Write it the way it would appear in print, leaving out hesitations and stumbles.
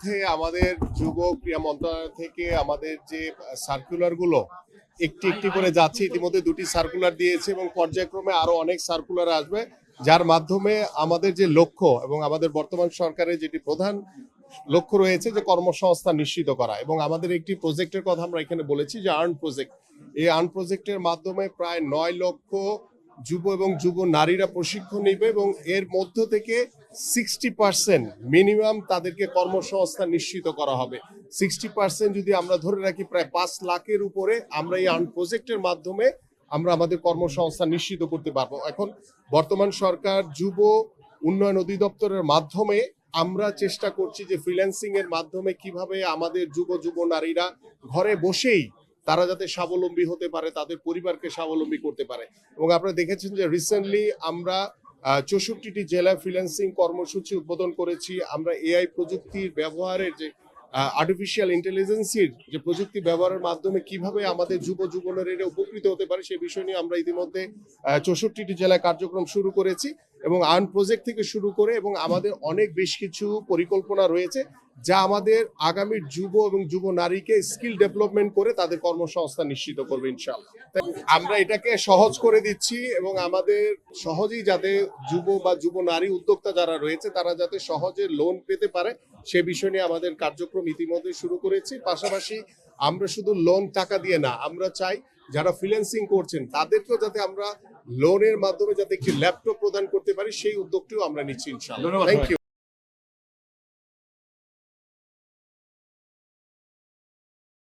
ইতিমধ্যে আমাদের যুব ক্রীড়া মন্ত্রণালয় থেকে আমাদের যে সার্কুলার গুলো একটি একটি করে যাচ্ছে, ইতিমধ্যে 2টি সার্কুলার দিয়েছে এবং পর্যায়ক্রমে আরো অনেক সার্কুলার আসবে, যার মাধ্যমে আমাদের যে লক্ষ্য এবং আমাদের বর্তমান সরকারের যেটি প্রধান লক্ষ্য রয়েছে যে কর্মসংস্থান নিশ্চিত করা। এবং আমাদের একটি প্রজেক্টের কথা আমরা এখানে বলেছি যে আর্ন প্রজেক্ট। এই আর্ন প্রজেক্টের মাধ্যমে প্রায় 9 লক্ষ যুব এবং যুব নারীরা প্রশিক্ষণ নেবে এবং এর মধ্য থেকে 60% মিনিমাম তাদেরকে কর্মসংস্থান নিশ্চিত করা হবে। 60% যদি আমরা ধরে রাখি, প্রায় 5 লাখের উপরে আমরা এই আর্ন প্রজেক্টের মাধ্যমে আমরা আমাদের কর্মসংস্থান নিশ্চিত করতে পারবো। এখন বর্তমান সরকার যুব উন্নয়ন অধিদপ্তরের মাধ্যমে আমরা চেষ্টা করছি যে ফ্রিল্যান্সিং এর মাধ্যমে কিভাবে আমাদের যুব নারীরা ঘরে বসেই তারা যাতে স্বাবলম্বী হতে পারে, তাদের পরিবারকে স্বাবলম্বী করতে পারে। এবং আপনারা দেখেছেন যে রিসেন্টলি আমরা 64টি জেলায় ফ্রিল্যান্সিং কর্মসূচি উদ্বোধন করেছি। আমরা এআই প্রযুক্তির ব্যবহারের যে আর্টিফিশিয়াল ইন্টেলিজেন্সির যে প্রযুক্তি ব্যবহারের মাধ্যমে কিভাবে আমাদের যুব নারীরা উপকৃত হতে পারে সেই বিষয় নিয়ে আমরা ইতিমধ্যে 64টি জেলায় কার্যক্রম শুরু করেছি এবং আর্ন প্রজেক্ট থেকে শুরু করে এবং আমাদের অনেক বেশ কিছু পরিকল্পনা রয়েছে যা আমাদের আগামী যুব এবং যুব নারীকে স্কিল ডেভেলপমেন্ট করে তাদের কর্মসংস্থান নিশ্চিত করবে ইনশাআল্লাহ। আমরা এটাকে সহজ করে দিচ্ছি এবং আমাদের সহজেই যাতে যুব নারী উদ্যোক্তা যারা রয়েছে তারা যাতে সহজে লোন পেতে পারে সে বিষয় নিয়ে আমাদের কার্যক্রম ইতিমধ্যে শুরু করেছি। পাশাপাশি আমরা শুধু লোন টাকা দিয়ে না, আমরা চাই যারা ফ্রিল্যান্সিং করছেন তাদেরকেও যাতে আমরা লোনের মাধ্যমে যাতে একটি ল্যাপটপ প্রদান করতে পারি সেই উদ্যোগটিও আমরা নিচ্ছি ইনশাআল্লাহ। Thank you.